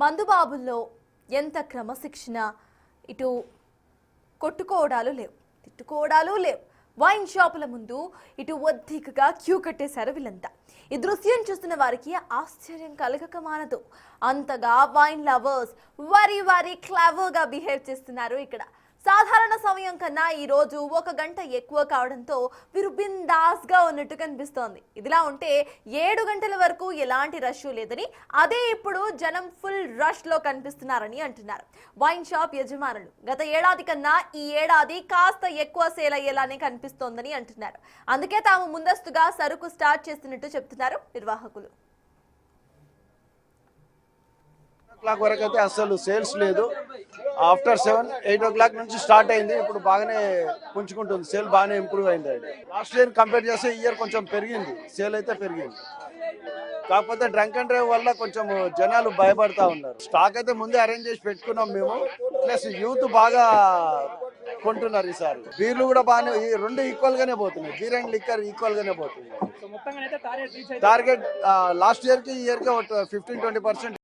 మందుబాబుల్లో ఎంత క్రమశిక్షణ, ఇటు కొట్టుకోవడాలు లేవు, తిట్టుకోవడాలు లేవు. వైన్ షాపుల ముందు ఇటు ఒద్దికగా క్యూ కట్టేశారు వీళ్ళంతా. ఈ దృశ్యం చూస్తున్న వారికి ఆశ్చర్యం కలగక మానదు. అంతగా వైన్ లవర్స్ వారి క్లవర్గా బిహేవ్ చేస్తున్నారు ఇక్కడ. సాధారణ సమయం కన్నా ఈ రోజు 1 గంట ఎక్కువ కావడంతో వీరు బిందాస్గా ఉన్నట్టు కనిపిస్తోంది. ఇదిలా ఉంటే 7 గంటల వరకు ఎలాంటి రష్ లేదని, అదే ఇప్పుడు జనం ఫుల్ రష్ లో కనిపిస్తున్నారని అంటున్నారు వైన్ షాప్ యజమానులు. గత ఏడాది కన్నా ఈ ఏడాది కాస్త ఎక్కువ సేల్ అయ్యేలానే కనిపిస్తోందని అంటున్నారు. అందుకే తాము ముందస్తుగా సరుకు స్టార్ట్ చేస్తున్నట్టు చెప్తున్నారు నిర్వాహకులు. క్లాక్ వరకు అయితే అసలు సేల్స్ లేదు. ఆఫ్టర్ 7-8 ఓ క్లాక్ నుంచి స్టార్ట్ అయింది. ఇప్పుడు బాగానే పుంజుకుంటుంది, సేల్ బాగానే ఇంప్రూవ్ అయింది. లాస్ట్ ఇయర్ కంపేర్ చేస్తే ఈ ఇయర్ కొంచెం పెరిగింది, సేల్ అయితే పెరిగింది. కాకపోతే డ్రంక్ అండ్ డ్రైవ్ వల్ల కొంచెం జనాలు భయపడతా ఉన్నారు. స్టాక్ అయితే ముందే అరేంజ్ చేసి పెట్టుకున్నాం మేము. ప్లస్ యూత్ బాగా కొంటున్నారు ఈసారి. బీర్లు కూడా బాగానే, ఈ రెండు ఈక్వల్ గానే పోతున్నాయి. బీర్ అండ్ లిక్కర్ ఈక్వల్ గానే పోతుంది. టార్గెట్ లాస్ట్ ఇయర్ కి ఈ ఇయర్ కి 15-20%